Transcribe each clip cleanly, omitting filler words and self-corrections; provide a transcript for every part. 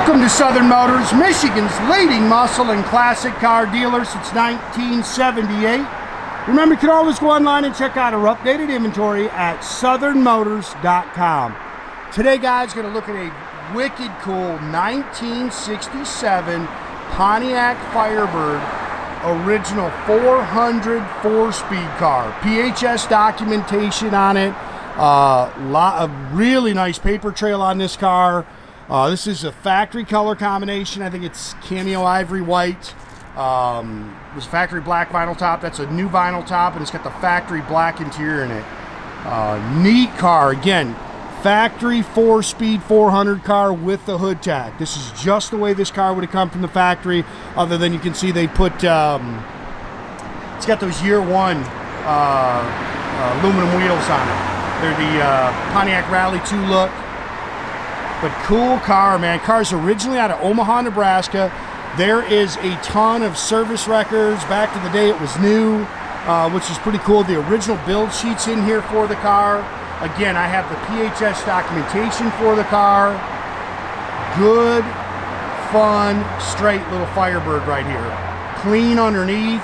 Welcome to Southern Motors, Michigan's leading muscle and classic car dealer since 1978. Remember, you can always go online and check out our updated inventory at southernmotors.com. Today, guys, going to look at a wicked cool 1967 Pontiac Firebird original 400 4-speed car. PHS documentation on it. Lot of really nice paper trail on this car. This is a factory color combination. I think it's Cameo Ivory white. It was factory black vinyl top. That's a new vinyl top, and it's got the factory black interior in it. Neat car. Again, factory 4-speed 400 car with the hood tach. This is just the way this car would have come from the factory, other than you can see they put, it's got those year one aluminum wheels on it. They're the Pontiac Rally 2 look. But cool car, man. Car's originally out of Omaha, Nebraska. There is a ton of service records. Back to the day it was new, which is pretty cool. The original build sheets in here for the car. Again, I have the PHS documentation for the car. Good, fun, straight little Firebird right here. Clean underneath.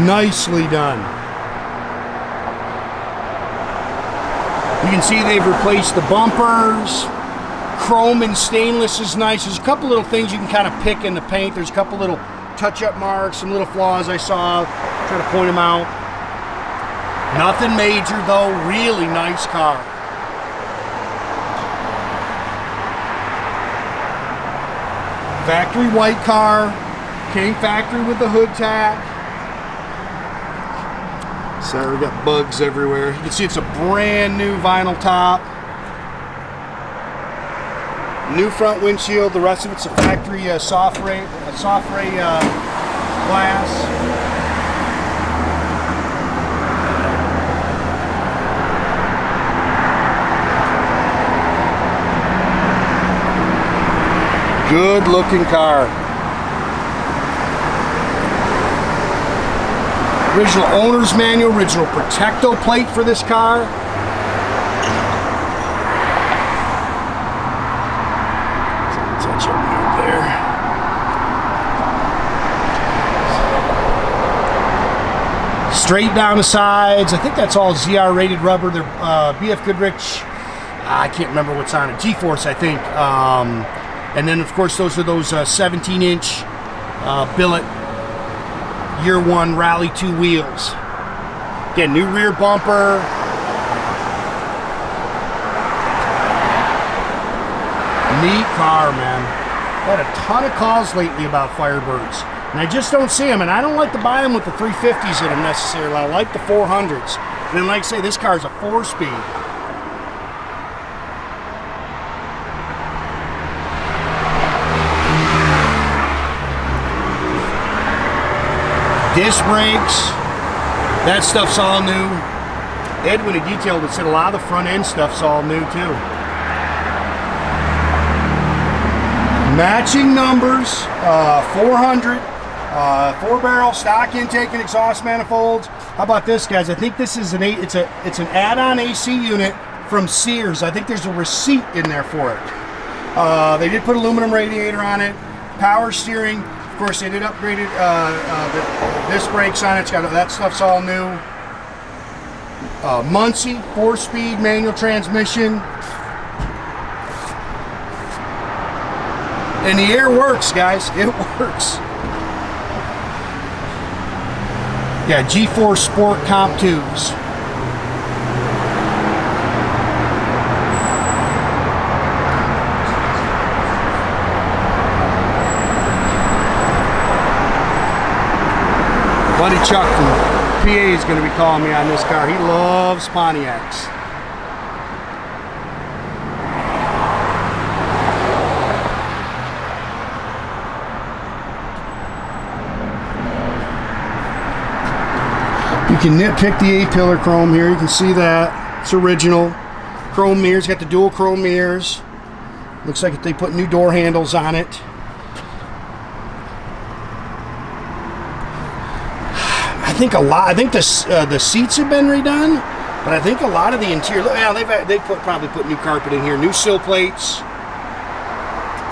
Nicely done. You can see they've replaced the bumpers. Chrome and stainless is nice. There's a couple little things you can kind of pick in the paint. There's a couple little touch-up marks, some little flaws I saw. Try to point them out. Nothing major though. Really nice car. Factory white car. Came factory with the hood tach. Sorry, we got bugs everywhere. You can see it's a brand new vinyl top. New front windshield. The rest of it's a factory soft ray glass. Good looking car. Original owner's manual, original Protect-O-Pate for this car. Touch up right there. Straight down the sides. I think that's all ZR rated rubber. They're BF Goodrich, I can't remember what's on it, G-Force I think. And then of course those are those 17-inch billet year one Rally 2 wheels. Again, new rear bumper. Neat car, man. Had a ton of calls lately about Firebirds, and I just don't see them, and I don't like to buy them with the 350s in them necessarily. I like the 400s. And then, like I say, this car is a 4-speed. Disc brakes, that stuff's all new. Ed, when he detailed it, said a lot of the front end stuff's all new too. Matching numbers, 400, 4-barrel stock intake and exhaust manifolds. How about this, guys? I think this is an it's an add-on AC unit from Sears. I think there's a receipt in there for it. They did put aluminum radiator on it, power steering. Of course, they did upgrade it, the disc brakes on it. It's got, that stuff's all new. Muncie 4-speed manual transmission. And the air works, guys. It works. Yeah, G-Force Sport comp tubes. Buddy Chuck from PA is going to be calling me on this car. He loves Pontiacs. You can nitpick the A-pillar chrome here. You can see that. It's original. Chrome mirrors. Got the dual chrome mirrors. Looks like they put new door handles on it. I think the seats have been redone, but I think a lot of the interior. Yeah, they probably put new carpet in here, new sill plates.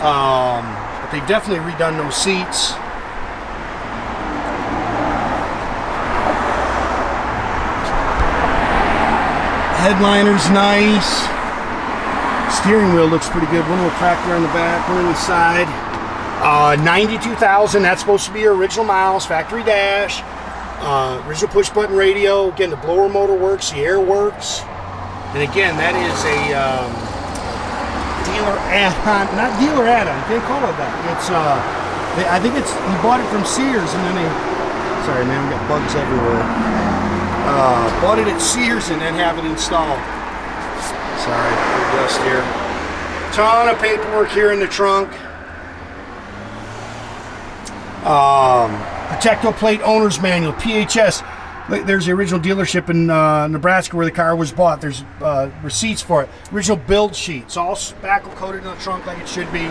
But they've definitely redone those seats. Headliner's nice. Steering wheel looks pretty good. One little crack there on the back, one on the side. 92,000. That's supposed to be your original miles, factory dash. Original push button radio. Again, the blower motor works, the air works. And again, that is a dealer add-on, not dealer add-on. You can't call it that. It's I think it's, he bought it from Sears, and then they, sorry man, we got bugs everywhere. Bought it at Sears and then have it installed. Sorry, dust here. Ton of paperwork here in the trunk. Protect-O-Pate owner's manual, PHS. There's the original dealership in Nebraska where the car was bought. There's receipts for it. Original build sheet. It's all spackle coated in the trunk like it should be.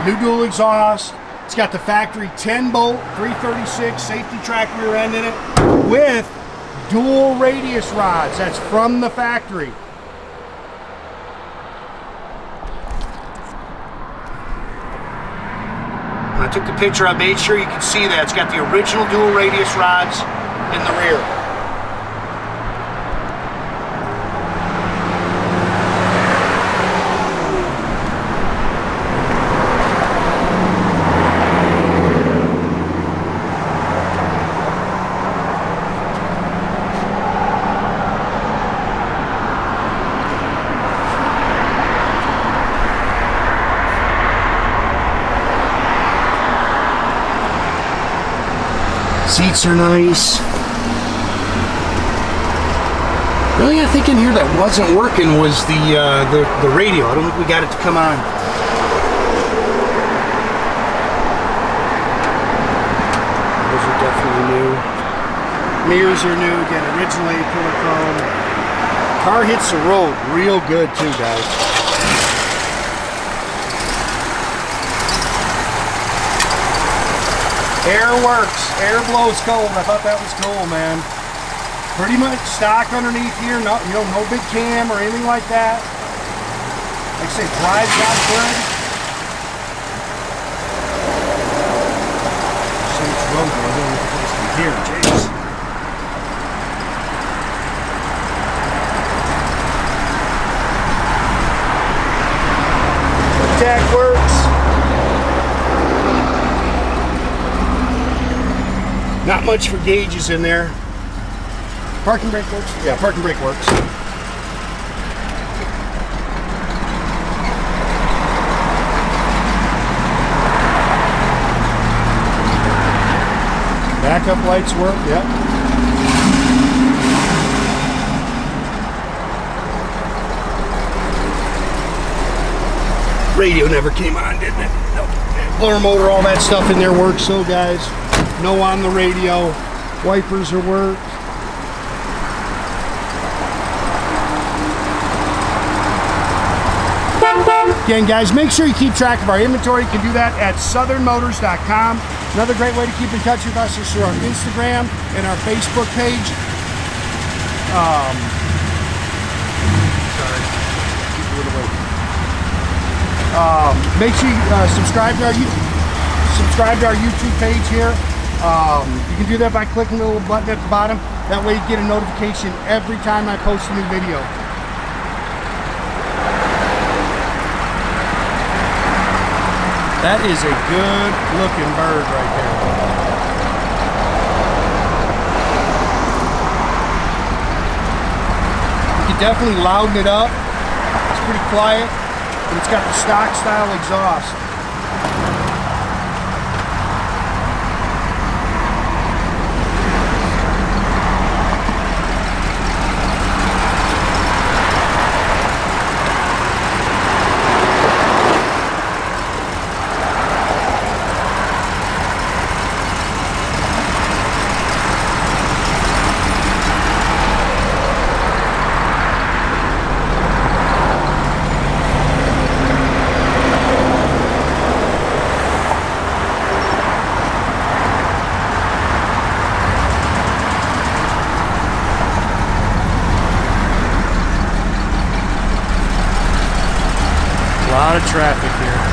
New dual exhaust. It's got the factory 10-bolt, 336 safety track rear end in it with dual radius rods. That's from the factory. I took the picture, I made sure you can see that. It's got the original dual radius rods in the rear. Seats are nice. The only thing in here that wasn't working was the radio. I don't think we got it to come on. Those are definitely new. Mirrors are new. Again, originally pillar chrome. Car hits the road real good too, guys. Air works. Air blows cold. I thought that was cool, man. Pretty much stock underneath here. No, you know, no big cam or anything like that. Like I say, drives out good. So it's road. I don't know if it's from here, jeez. Tach works. Not much for gauges in there. Parking brake works? Yeah, parking brake works. Backup lights work, yep. Radio never came on, didn't it? Nope. Blower motor, all that stuff in there works, so guys. No on the radio. Wipers are work. Again, guys, make sure you keep track of our inventory. You can do that at southernmotors.com. Another great way to keep in touch with us is through our Instagram and our Facebook page. Sorry, keep a little away. Make sure you subscribe to our YouTube page here. You can do that by clicking the little button at the bottom. That way you get a notification every time I post a new video. That is a good looking bird right there. You can definitely louden it up. It's pretty quiet, but it's got the stock style exhaust. A lot of traffic here.